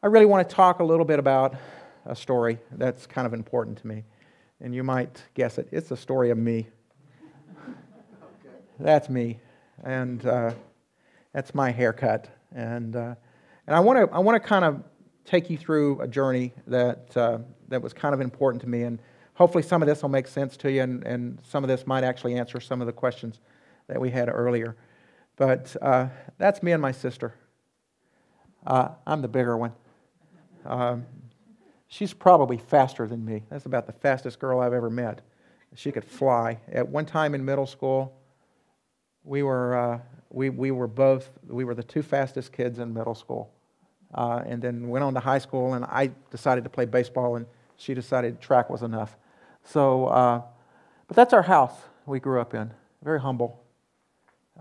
I really want to talk a little bit about a story that's kind of important to me. And you might guess it. It's a story of me. That's me. And that's my haircut. And I want to kind of take you through a journey that was kind of important to me. And hopefully some of this will make sense to you, and some of this might actually answer some of the questions that we had earlier. But that's me and my sister. I'm the bigger one. She's probably faster than me. That's about the fastest girl I've ever met. She could fly. At one time in middle school, we were the two fastest kids in middle school. And then went on to high school, and I decided to play baseball, and she decided track was enough. So, but that's our house we grew up in. Very humble.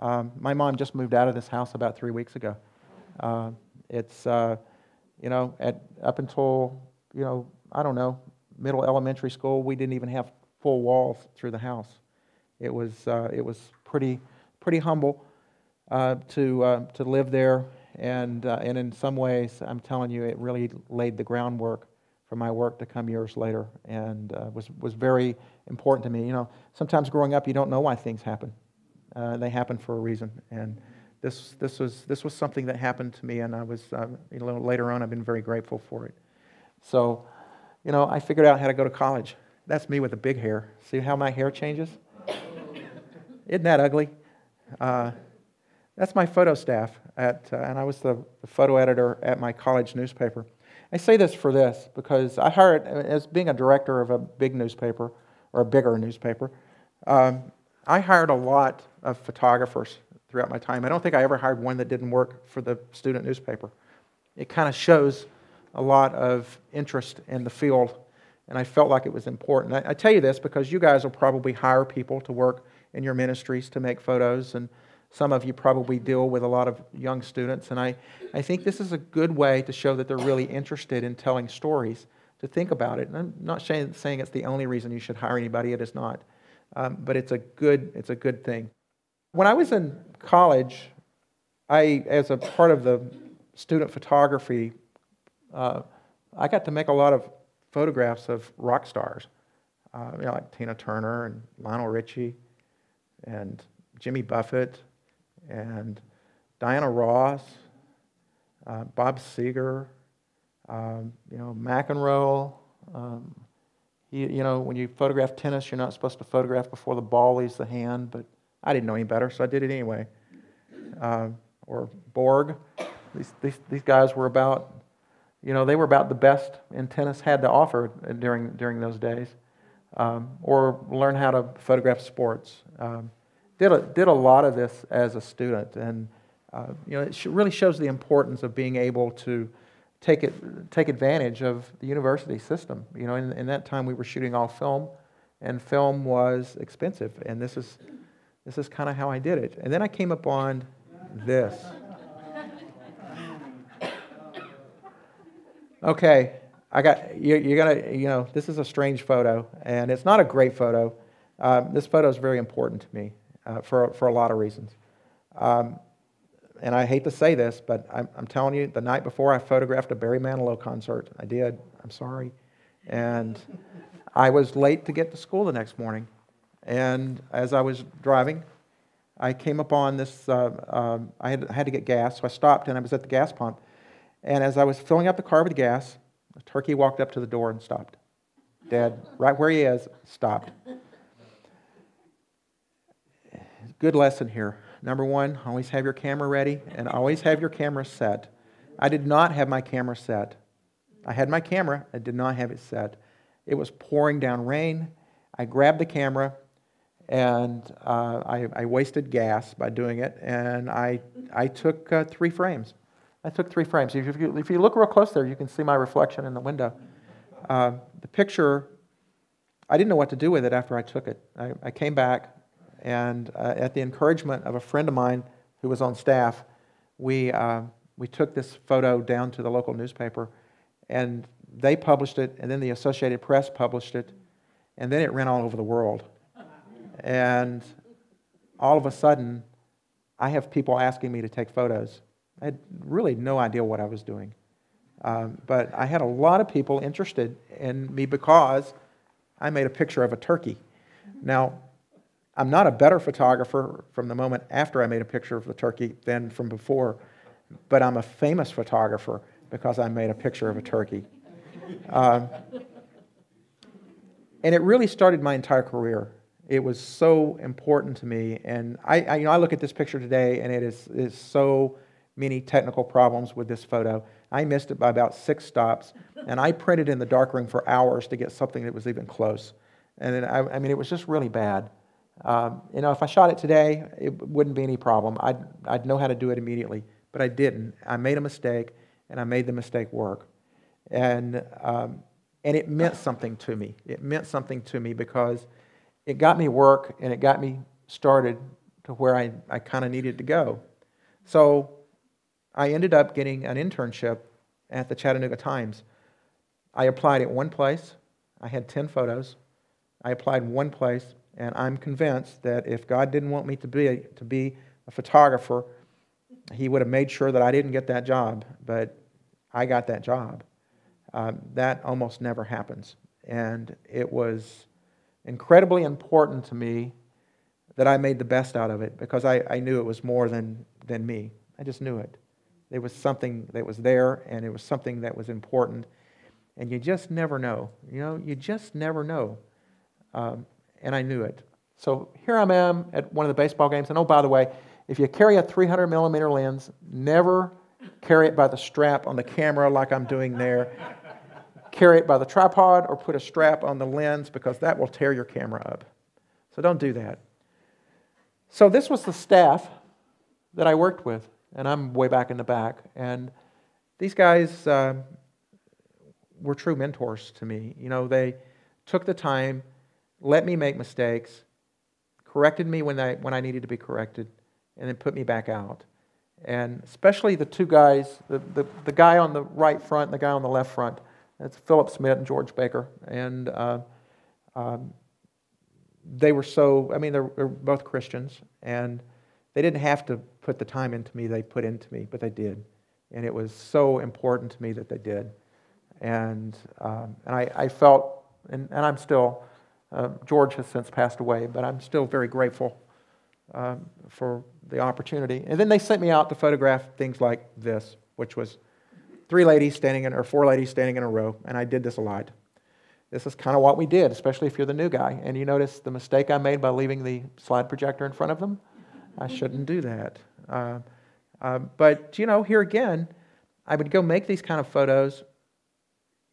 My mom just moved out of this house about 3 weeks ago. It's up until, I don't know, middle elementary school, we didn't even have full walls through the house. It was pretty humble to live there, and in some ways, I'm telling you, it really laid the groundwork for my work to come years later, and was very important to me. Sometimes growing up, you don't know why things happen. They happen for a reason, and this was something that happened to me, and I was later on I've been very grateful for it. So, I figured out how to go to college. That's me with the big hair. See how my hair changes? Isn't that ugly? That's my photo staff and I was the photo editor at my college newspaper. I say this because I hired, as being a director of a big newspaper or a bigger newspaper, I hired a lot of photographers throughout my time. I don't think I ever hired one that didn't work for the student newspaper. It kind of shows a lot of interest in the field, and I felt like it was important. I tell you this because you guys will probably hire people to work in your ministries to make photos, and some of you probably deal with a lot of young students, and I think this is a good way to show that they're really interested in telling stories, to think about it. And I'm not saying it's the only reason you should hire anybody. It is not. But it's a good thing. When I was in college, as a part of the student photography, I got to make a lot of photographs of rock stars, like Tina Turner and Lionel Richie and Jimmy Buffett and Diana Ross, Bob Seger, McEnroe. When you photograph tennis, you're not supposed to photograph before the ball leaves the hand, but I didn't know any better, so I did it anyway. Or Borg. These guys were about, they were about the best in tennis had to offer during those days. Or learn how to photograph sports. Did a lot of this as a student, and it really shows the importance of being able to take advantage of the university system. In that time we were shooting all film, and film was expensive, and this is kind of how I did it. And then I came upon this. Okay, you're gonna, this is a strange photo, and it's not a great photo. This photo is very important to me for a lot of reasons. And I hate to say this, but I'm telling you, the night before I photographed a Barry Manilow concert. I did. I'm sorry. And I was late to get to school the next morning. And as I was driving, I came upon this, I had to get gas, so I stopped, and I was at the gas pump. And as I was filling up the car with gas, a turkey walked up to the door and stopped. Dead, right where he is, stopped. Good lesson here. Number one, always have your camera ready, and always have your camera set. I did not have my camera set. I had my camera, I did not have it set. It was pouring down rain. I grabbed the camera, and I wasted gas by doing it, and I took 3 frames. I took 3 frames. If you look real close there, you can see my reflection in the window. The picture, I didn't know what to do with it after I took it. I came back, and at the encouragement of a friend of mine who was on staff, we took this photo down to the local newspaper, and they published it, and then the Associated Press published it, and then it ran all over the world. And all of a sudden, I have people asking me to take photos. I had really no idea what I was doing. But I had a lot of people interested in me because I made a picture of a turkey. Now, I'm not a better photographer from the moment after I made a picture of the turkey than from before, but I'm a famous photographer because I made a picture of a turkey. And it really started my entire career. It was so important to me, and I look at this picture today, and it is so many technical problems with this photo. I missed it by about 6 stops, and I printed in the darkroom for hours to get something that was even close. And then, I mean, it was just really bad. If I shot it today, it wouldn't be any problem. I'd know how to do it immediately, but I didn't. I made a mistake, and I made the mistake work. And it meant something to me. It meant something to me because it got me work, and it got me started to where I kind of needed to go. So I ended up getting an internship at the Chattanooga Times. I applied at one place. I had 10 photos. I applied one place, and I'm convinced that if God didn't want me to be a photographer, He would have made sure that I didn't get that job, but I got that job. That almost never happens. And it was incredibly important to me that I made the best out of it because I knew it was more than me. I just knew it. It was something that was there, and it was something that was important. And you just never know. You just never know. And I knew it. So here I am at one of the baseball games. And oh, by the way, if you carry a 300 millimeter lens, never carry it by the strap on the camera like I'm doing there. Carry it by the tripod or put a strap on the lens because that will tear your camera up. So don't do that. So this was the staff that I worked with, and I'm way back in the back. And these guys were true mentors to me. They took the time, let me make mistakes, corrected me when I needed to be corrected, and then put me back out. And especially the two guys, the guy on the right front and the guy on the left front, it's Philip Smith and George Baker. And they were they're both Christians, and they didn't have to put the time into me they put into me, but they did. And it was so important to me that they did. And I felt, and I'm still, George has since passed away, but I'm still very grateful for the opportunity. And then they sent me out to photograph things like this, which was 4 ladies standing in a row, and I did this a lot. This is kind of what we did, especially if you're the new guy. And you notice the mistake I made by leaving the slide projector in front of them? I shouldn't do that. But, here again, I would go make these kind of photos,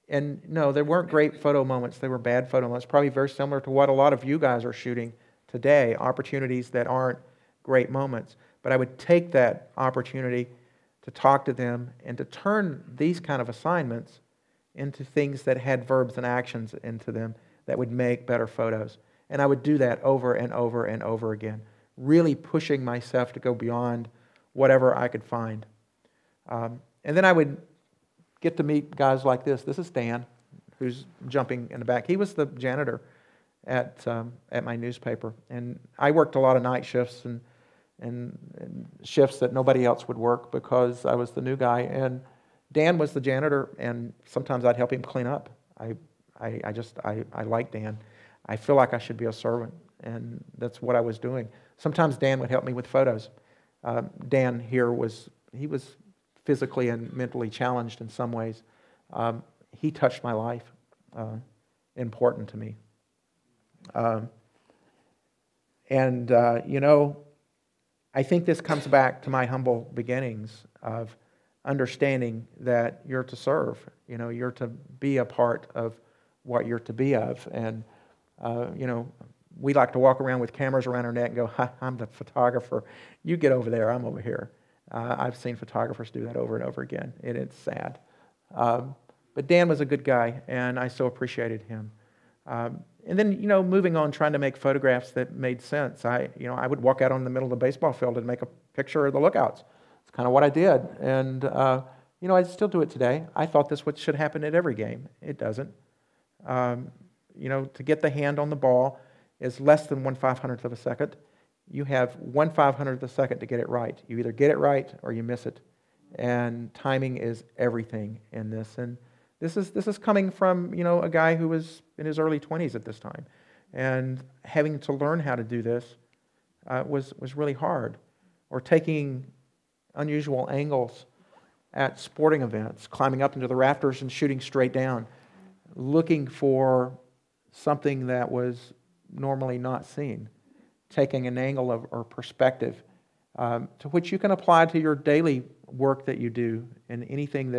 and no, they weren't great photo moments. They were bad photo moments, probably very similar to what a lot of you guys are shooting today, opportunities that aren't great moments. But I would take that opportunity to talk to them and to turn these kind of assignments into things that had verbs and actions into them that would make better photos. And I would do that over and over and over again, really pushing myself to go beyond whatever I could find. And then I would get to meet guys like this. This is Dan, who's jumping in the back. He was the janitor at my newspaper. And I worked a lot of night shifts and shifts that nobody else would work because I was the new guy. And Dan was the janitor, and sometimes I'd help him clean up. I like Dan. I feel like I should be a servant, and that's what I was doing. Sometimes Dan would help me with photos. Dan here was physically and mentally challenged in some ways. He touched my life, important to me. I think this comes back to my humble beginnings of understanding that you're to serve. You're to be a part of what you're to be of. And, we like to walk around with cameras around our neck and go, "Hi, I'm the photographer. You get over there, I'm over here." I've seen photographers do that over and over again, and it's sad. But Dan was a good guy, and I so appreciated him. And then, moving on, trying to make photographs that made sense. I would walk out on the middle of the baseball field and make a picture of the lookouts. It's kind of what I did. And, I still do it today. I thought this should happen at every game. It doesn't. To get the hand on the ball is less than 1/500th of a second. You have 1/500th of a second to get it right. You either get it right or you miss it. And timing is everything in this. And this is coming from, a guy who was in his early 20s at this time. And having to learn how to do this was really hard. Or taking unusual angles at sporting events, climbing up into the rafters and shooting straight down, looking for something that was normally not seen, taking an angle or perspective to which you can apply to your daily work that you do, and anything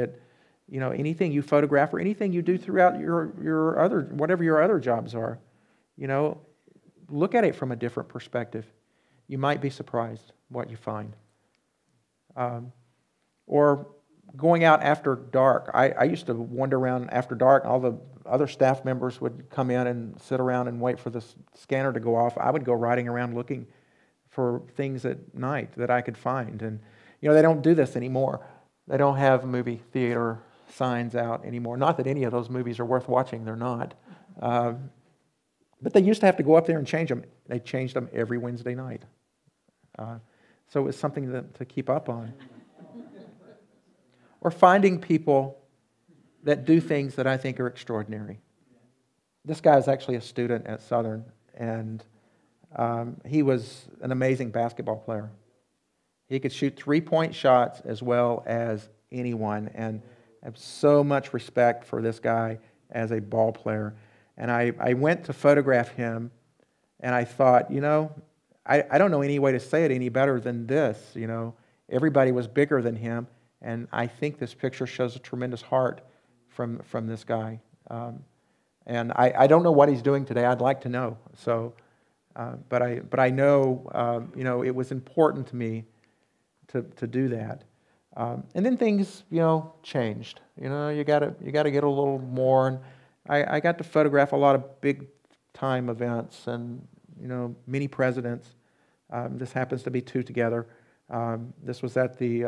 you photograph or anything you do throughout your other, whatever your other jobs are. Look at it from a different perspective. You might be surprised what you find. Or going out after dark. I used to wander around after dark. All the other staff members would come in and sit around and wait for the scanner to go off. I would go riding around looking for things at night that I could find. And, they don't do this anymore. They don't have movie theater signs out anymore. Not that any of those movies are worth watching. They're not. But they used to have to go up there and change them. They changed them every Wednesday night. So it was something to keep up on. Or finding people that do things that I think are extraordinary. This guy is actually a student at Southern, and he was an amazing basketball player. He could shoot three-point shots as well as anyone, and I have so much respect for this guy as a ball player. And I went to photograph him, and I thought, I don't know any way to say it any better than this. Everybody was bigger than him, and I think this picture shows a tremendous heart from this guy. And I don't know what he's doing today. I'd like to know. So, but I know, it was important to me to do that. And then things, changed. You got to get a little more. And I got to photograph a lot of big time events and many presidents. This happens to be two together. This was at the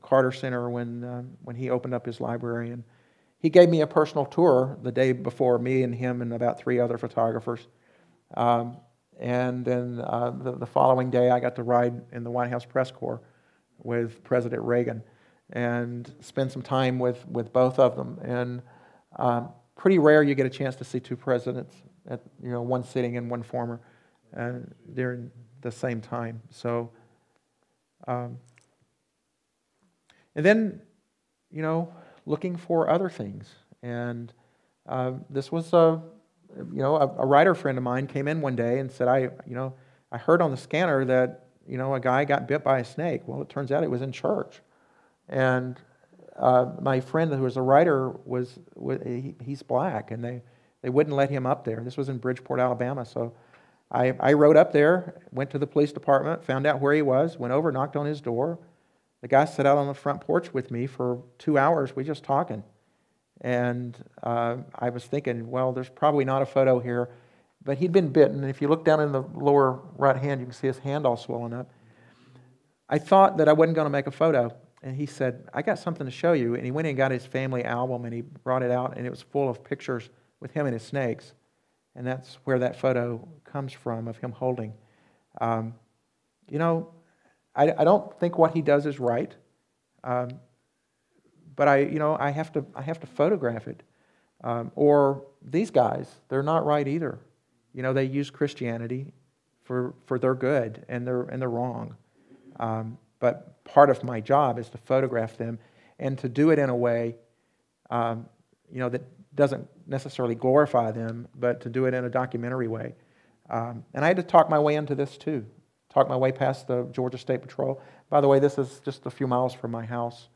Carter Center when he opened up his library, and he gave me a personal tour the day before, me and him and about 3 other photographers. And then the following day, I got to ride in the White House press corps with President Reagan and spend some time with both of them. And pretty rare you get a chance to see 2 presidents at one sitting and one former during the same time. So, and then looking for other things. And this was a writer friend of mine came in one day and said, I heard on the scanner that a guy got bit by a snake. Well, it turns out it was in church. And my friend who was a writer he's black, and they wouldn't let him up there. This was in Bridgeport, Alabama. So I rode up there, went to the police department, found out where he was, went over, knocked on his door. The guy sat out on the front porch with me for 2 hours. We just talking. And I was thinking, well, there's probably not a photo here. But he'd been bitten. And if you look down in the lower right hand, you can see his hand all swollen up. I thought that I wasn't going to make a photo. And he said, I got something to show you. And he went and got his family album, and he brought it out, and it was full of pictures with him and his snakes. And that's where that photo comes from, of him holding. I don't think what he does is right, but I have to photograph it. Or these guys, they're not right either. They use Christianity for their good, and they're wrong. But part of my job is to photograph them and to do it in a way, that doesn't necessarily glorify them, but to do it in a documentary way. And I had to talk my way into this too. Talk my way past the Georgia State Patrol. By the way, this is just a few miles from my house,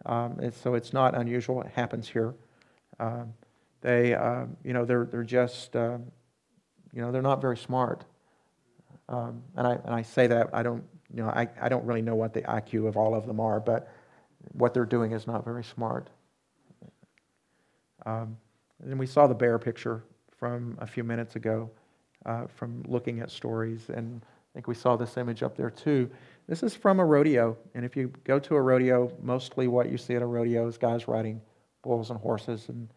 so it's not unusual. It happens here. They're just, they're not very smart. And I say that I don't really know what the IQ of all of them are, but what they're doing is not very smart. And we saw the bear picture from a few minutes ago, from looking at stories, and I think we saw this image up there too. This is from a rodeo, and if you go to a rodeo, mostly what you see at a rodeo is guys riding bulls and horses and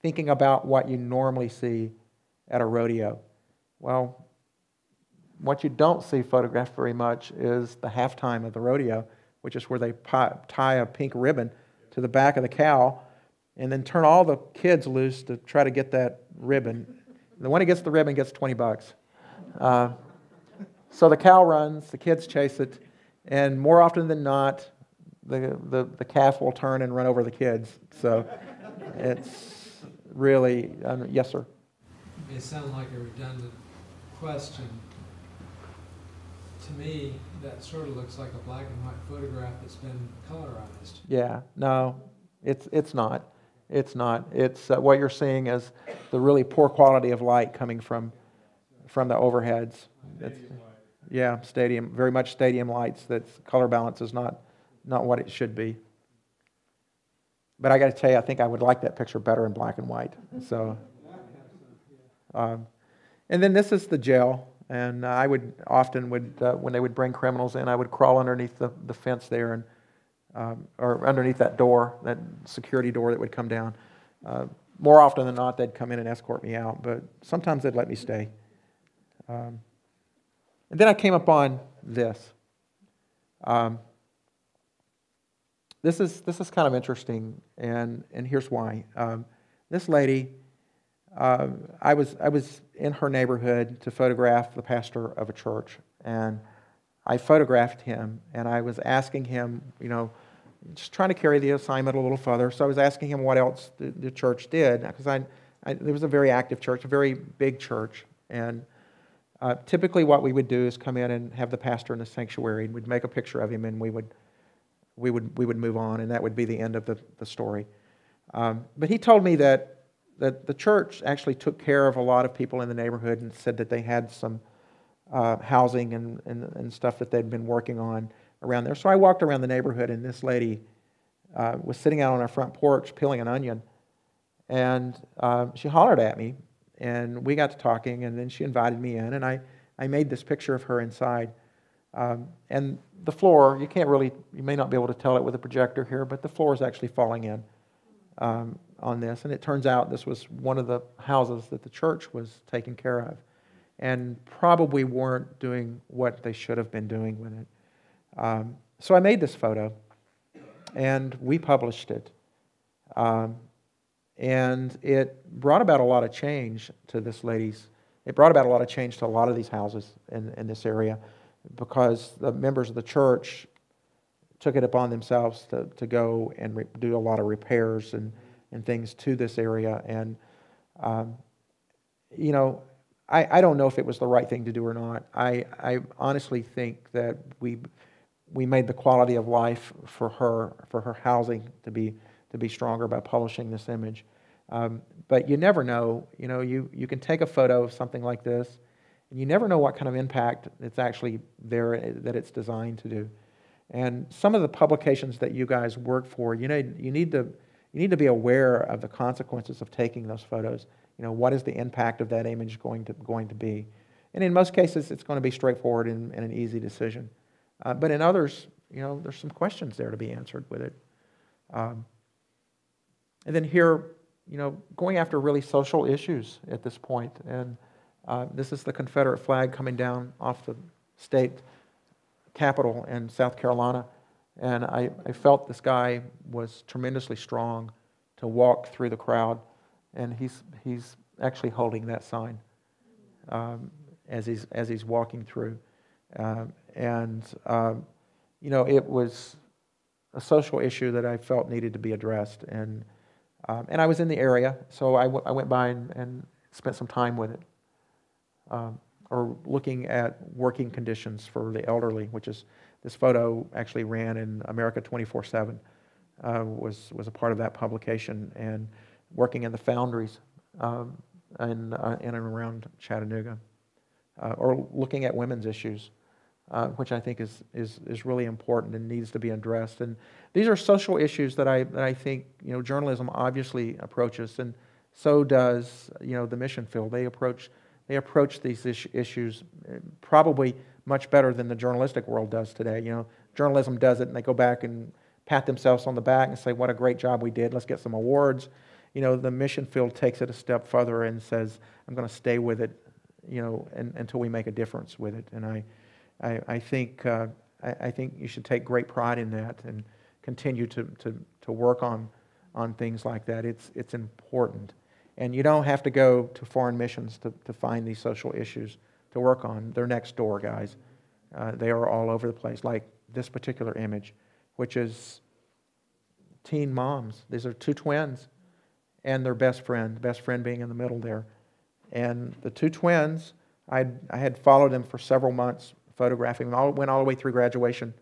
thinking about what you normally see at a rodeo. Well, what you don't see photographed very much is the halftime of the rodeo, which is where they tie a pink ribbon to the back of the cow and then turn all the kids loose to try to get that ribbon. The one who gets the ribbon gets $20. So the cow runs, the kids chase it, and more often than not, the calf will turn and run over the kids. So it's really, yes, sir? It may sound like a redundant question. To me, that sort of looks like a black and white photograph that's been colorized. Yeah, no, it's not. It's not. It's what you're seeing is the really poor quality of light coming from the overheads. Yeah, very much stadium lights. That's color balance is not what it should be. But I got to tell you, I think I would like that picture better in black and white. So, and then this is the jail, and I would often when they would bring criminals in, I would crawl underneath the fence there and or underneath that door, that security door that would come down. More often than not, they'd come in and escort me out, but sometimes they'd let me stay. And then I came upon this. This is kind of interesting, and here's why. This lady, I was in her neighborhood to photograph the pastor of a church, and I photographed him, and I was asking him, just trying to carry the assignment a little further. So I was asking him what else the church did, because it was a very active church, a very big church, and typically what we would do is come in and have the pastor in the sanctuary, and we'd make a picture of him, and we would move on, and that would be the end of the story. But he told me that the church actually took care of a lot of people in the neighborhood and said that they had some housing and stuff that they'd been working on around there. So I walked around the neighborhood, and this lady was sitting out on our front porch peeling an onion, and she hollered at me, and we got to talking, and then she invited me in, and I made this picture of her inside. And the floor, you may not be able to tell it with a projector here, but the floor is actually falling in on this. And it turns out this was one of the houses that the church was taking care of and probably weren't doing what they should have been doing with it. So I made this photo, and we published it. And it brought about a lot of change to this lady's. It brought about a lot of change to a lot of these houses in this area, because the members of the church took it upon themselves to go and do a lot of repairs and things to this area. And, I don't know if it was the right thing to do or not. I honestly think that we made the quality of life for her housing to be stronger by publishing this image. But you never know. You can take a photo of something like this, and you never know what kind of impact it's actually there, that it's designed to do. And some of the publications that you guys work for, you need to be aware of the consequences of taking those photos. What is the impact of that image going to be? And in most cases, it's going to be straightforward and an easy decision. But in others, there's some questions there to be answered with it. And then here, going after really social issues at this point. And this is the Confederate flag coming down off the state capitol in South Carolina. And I felt this guy was tremendously strong to walk through the crowd. And he's actually holding that sign as he's walking through. It was a social issue that I felt needed to be addressed. And I was in the area, so I went by and spent some time with it. Or looking at working conditions for the elderly, which is, this photo actually ran in America 24/7, was a part of that publication, and working in the foundries in and around Chattanooga, or looking at women's issues, which I think is really important and needs to be addressed. And these are social issues that I think journalism obviously approaches, and so does the mission field. They approach these issues probably much better than the journalistic world does today. Journalism does it, and they go back and pat themselves on the back and say, "What a great job we did. Let's get some awards." The mission field takes it a step further and says, "I'm going to stay with it, until we make a difference with it." And I think I think you should take great pride in that and continue to work on things like that. It's important. And you don't have to go to foreign missions to find these social issues to work on. They're next door, guys. They are all over the place, like this particular image, which is teen moms. These are two twins and their best friend being in the middle there. And the two twins, I had followed them for several months, photographing them. Went all the way through graduation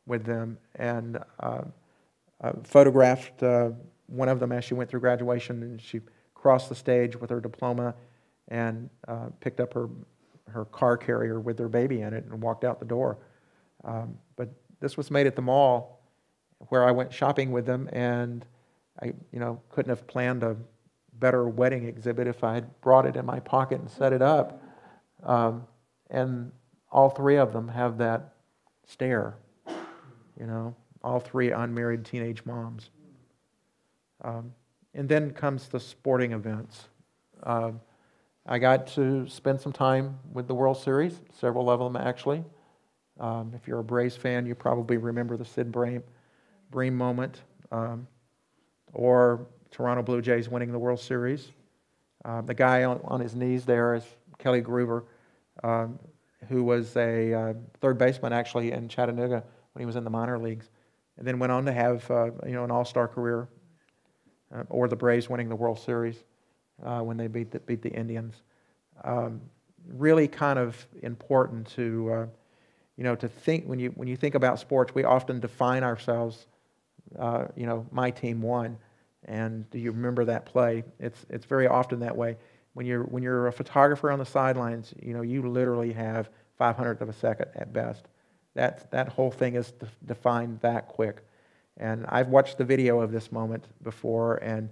with them, and photographed one of them as she went through graduation, and she crossed the stage with her diploma and picked up her car carrier with their baby in it and walked out the door. But this was made at the mall where I went shopping with them, and I couldn't have planned a better wedding exhibit if I had brought it in my pocket and set it up. And all three of them have that stare, all three unmarried teenage moms. And then comes the sporting events. I got to spend some time with the World Series, several of them actually. If you're a Braves fan, you probably remember the Sid Bream moment, or Toronto Blue Jays winning the World Series. The guy on his knees there is Kelly Gruber, who was a third baseman actually in Chattanooga when he was in the minor leagues, and then went on to have an all-star career, or the Braves winning the World Series when they beat the Indians. Really kind of important to to think when you think about sports. We often define ourselves. My team won, and do you remember that play? It's very often that way. When you're a photographer on the sidelines, you literally have 500th of a second at best. That whole thing is defined that quick. And I've watched the video of this moment before, and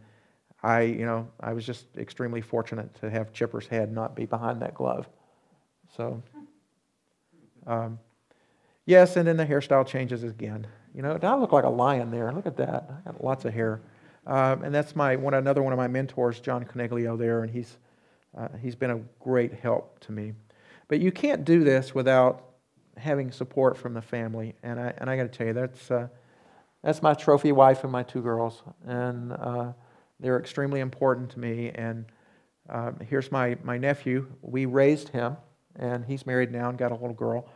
I was just extremely fortunate to have Chipper's head not be behind that glove. So, yes, and then the hairstyle changes again. I look like a lion there. Look at that. I got lots of hair. And that's another one of my mentors, John Coniglio there, and he's been a great help to me. But you can't do this without having support from the family. And I got to tell you, that's my trophy wife and my two girls, and they're extremely important to me. And here's my nephew. We raised him, and he's married now and got a little girl.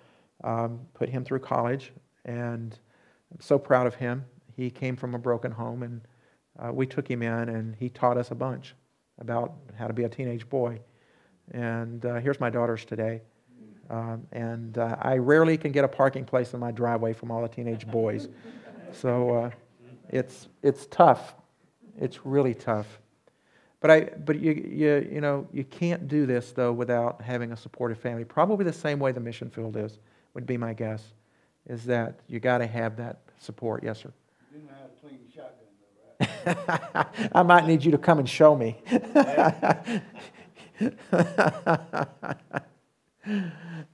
Put him through college, and I'm so proud of him. He came from a broken home, and we took him in, and he taught us a bunch about how to be a teenage boy. And here's my daughters today. And I rarely can get a parking place in my driveway from all the teenage boys. So it's tough. It's really tough. But you can't do this though without having a supportive family. Probably the same way the mission field would be my guess, is that you got to have that support. Yes, sir. You know how to clean the shotgun, though, right? I might need you to come and show me.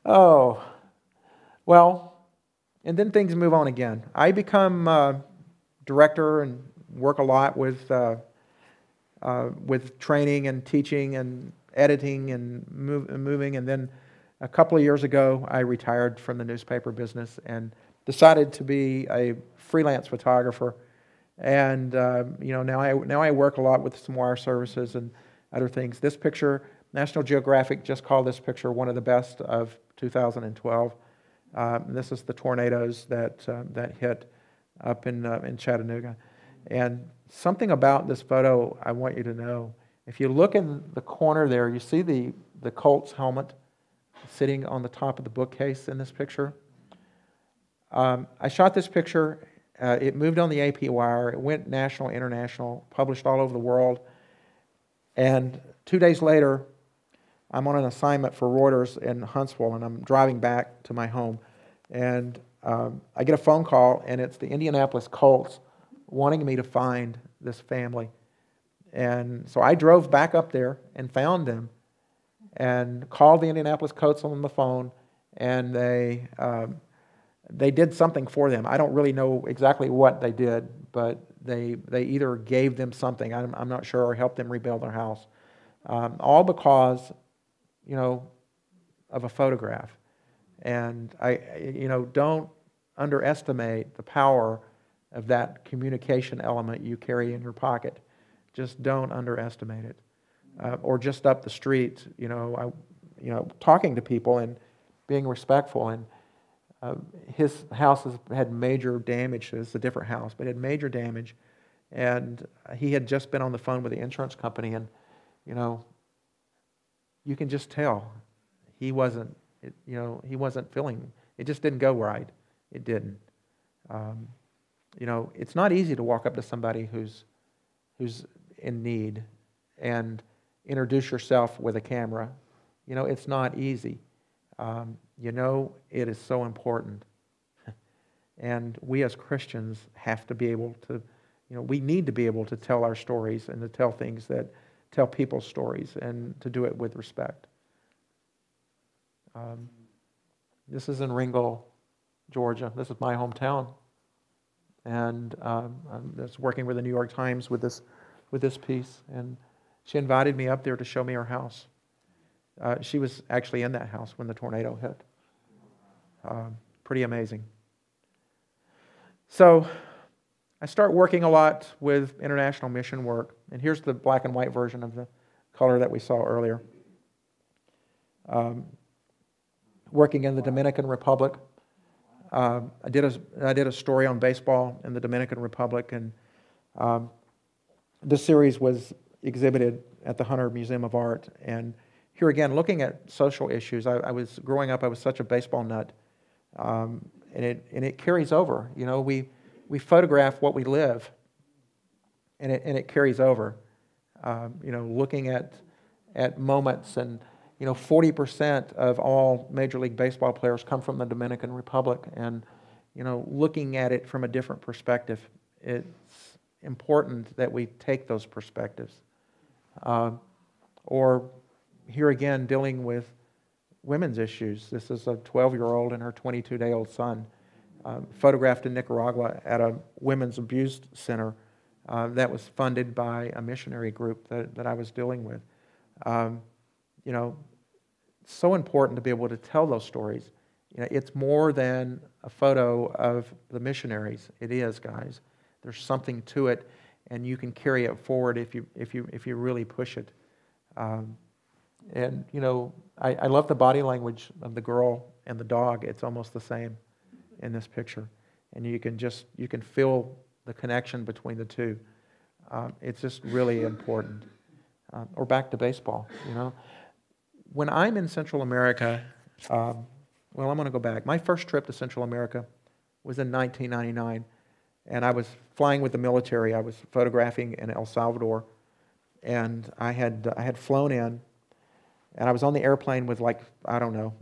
Oh, well, and then things move on again. I become director and work a lot with training and teaching and editing and moving. And then a couple of years ago, I retired from the newspaper business and decided to be a freelance photographer. And now I work a lot with some wire services and other things. This picture, National Geographic just called this picture one of the best of 2012. This is the tornadoes that hit up in Chattanooga. And something about this photo I want you to know. If you look in the corner there, you see the Colts helmet sitting on the top of the bookcase in this picture. I shot this picture. It moved on the AP wire. It went national, international, published all over the world. And 2 days later, I'm on an assignment for Reuters in Huntsville, and I'm driving back to my home. And I get a phone call, and it's the Indianapolis Colts wanting me to find this family. And so I drove back up there and found them and called the Indianapolis Colts on the phone, and they did something for them. I don't really know exactly what they did, but they either gave them something, I'm not sure, or helped them rebuild their house. All because, of a photograph. And don't underestimate the power of that communication element you carry in your pocket. Just don't underestimate it. Or just up the street, talking to people and being respectful. And his house has had major damage. It's a different house, but it had major damage. And he had just been on the phone with the insurance company, and you can just tell he wasn't feeling. It just didn't go right. It didn't. It's not easy to walk up to somebody who's in need and introduce yourself with a camera. It's not easy. It is so important. And we as Christians have to be able to, we need to be able to tell our stories and to tell people's stories and to do it with respect. This is in Ringgold, Georgia. This is my hometown. And I was working with the New York Times with this piece. And she invited me up there to show me her house. She was actually in that house when the tornado hit. Pretty amazing. So I start working a lot with international mission work. And here's the black and white version of the color that we saw earlier. Working in the Dominican Republic. I did a story on baseball in the Dominican Republic, and this series was exhibited at the Hunter Museum of Art. And here again, looking at social issues, I was growing up. I was such a baseball nut, and it carries over. We photograph what we live, and it carries over. Looking at moments, and 40% of all Major League Baseball players come from the Dominican Republic, and looking at it from a different perspective, it's important that we take those perspectives. Or here again, dealing with women's issues. This is a 12-year-old and her 22-day-old son, photographed in Nicaragua at a women's abuse center that was funded by a missionary group that I was dealing with. So important to be able to tell those stories. It's more than a photo of the missionaries. It is, guys. There's something to it, and you can carry it forward if you really push it. I love the body language of the girl and the dog. It's almost the same in this picture, and you can feel the connection between the two. It's just really important. Or back to baseball. When I'm in Central America, I'm going to go back. My first trip to Central America was in 1999, and I was flying with the military. I was photographing in El Salvador, and I had flown in, and I was on the airplane with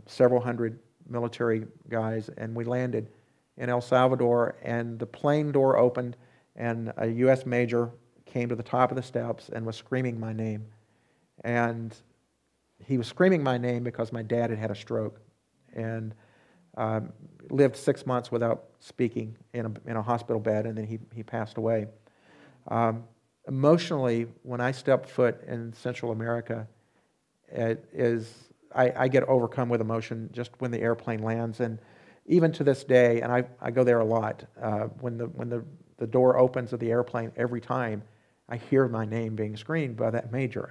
several hundred military guys, and we landed in El Salvador, and the plane door opened, and a U.S. major came to the top of the steps and was screaming my name. And he was screaming my name because my dad had a stroke and lived 6 months without speaking in a hospital bed, and then he passed away. Emotionally, when I step foot in Central America, I get overcome with emotion just when the airplane lands. And even to this day, and I go there a lot, when the door opens of the airplane, every time I hear my name being screamed by that major,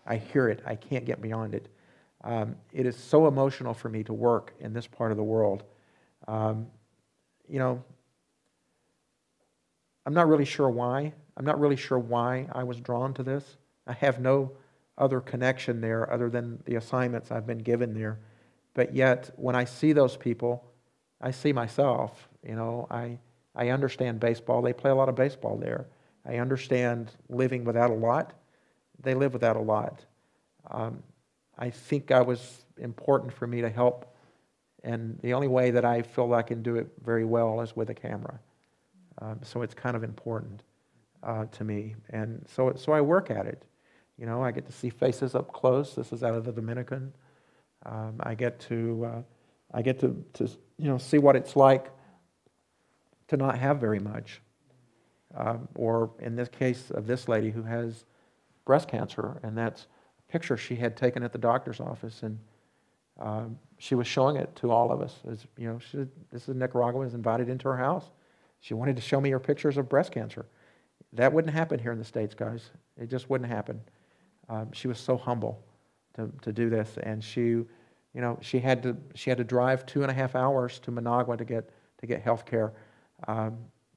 I hear it. I can't get beyond it. It is so emotional for me to work in this part of the world. I'm not really sure why. I'm not really sure why I was drawn to this. I have no other connection there other than the assignments I've been given there. But yet, when I see those people, I see myself. I understand baseball. They play a lot of baseball there. I understand living without a lot. They live without a lot. I think I was important for me to help, and the only way that I feel I can do it very well is with a camera. So it's kind of important to me, and so I work at it. I get to see faces up close. This is out of the Dominican. I get to see what it's like to not have very much, or in this case of this lady who has breast cancer, and that's a picture she had taken at the doctor's office, and she was showing it to all of us. As, you know, this is Nicaragua, was invited into her house. She wanted to show me her pictures of breast cancer. That wouldn't happen here in the States, guys. It just wouldn't happen. She was so humble to do this, and she had to drive 2.5 hours to Managua to get health care.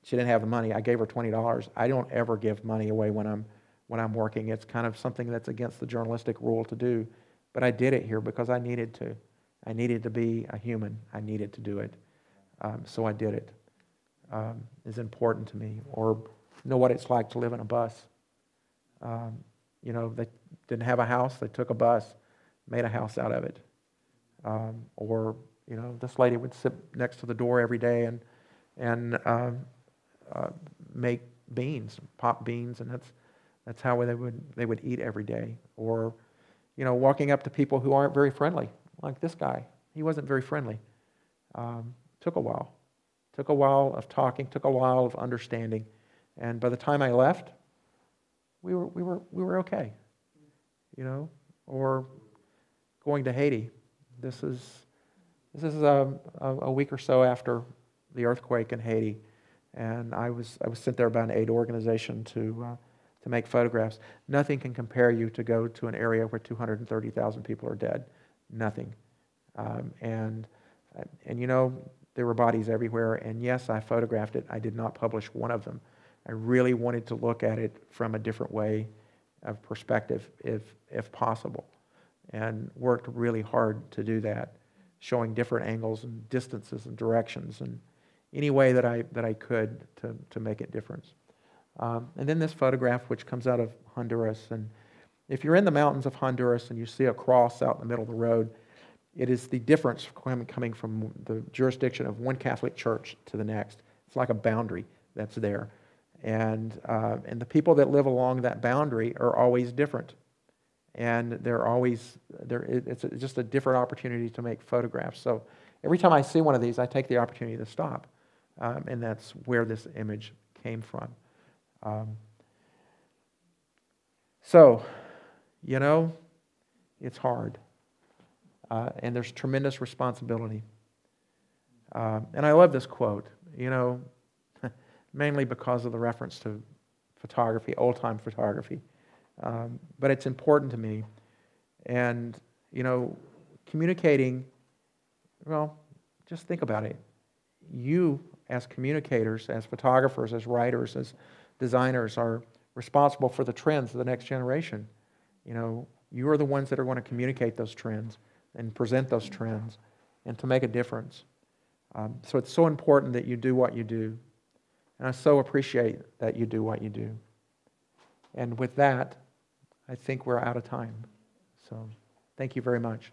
She didn't have the money. I gave her $20. I don't ever give money away when I'm working. It's kind of something that's against the journalistic rule to do, but I did it here because I needed to. I needed to be a human. I needed to do it, so I did it. It's important to me. Or know what it's like to live in a bus. You know, they didn't have a house. They took a bus, made a house out of it. Or, you know, this lady would sit next to the door every day and make beans, pop beans, and that's how they would eat every day. Or, you know, walking up to people who aren't very friendly, like this guy. He wasn't very friendly. Took a while. Took a while of talking. Took a while of understanding. And by the time I left, we were okay. You know. Or going to Haiti. This is a week or so after the earthquake in Haiti, and I was sent there by an aid organization to make photographs. Nothing can compare you to go to an area where 230,000 people are dead. Nothing. And you know, there were bodies everywhere. And yes, I photographed it. I did not publish one of them. I really wanted to look at it from a different way of perspective, if possible, and worked really hard to do that, showing different angles and distances and directions and any way that I could to make a difference. And then this photograph, which comes out of Honduras. And if you're in the mountains of Honduras and you see a cross out in the middle of the road, it is the difference coming from the jurisdiction of one Catholic church to the next. It's like a boundary that's there. And the people that live along that boundary are always different. And it's just a different opportunity to make photographs. So every time I see one of these, I take the opportunity to stop. And that's where this image came from. So, you know, it's hard. And there's tremendous responsibility. And I love this quote, you know, mainly because of the reference to photography, old-time photography. But it's important to me. And, you know, communicating, well, just think about it. You, as communicators, as photographers, as writers, as designers, are responsible for the trends of the next generation. You know, you are the ones that are going to communicate those trends and present those trends and to make a difference. So it's so important that you do what you do. And I so appreciate that you do what you do. And with that, I think we're out of time. So thank you very much.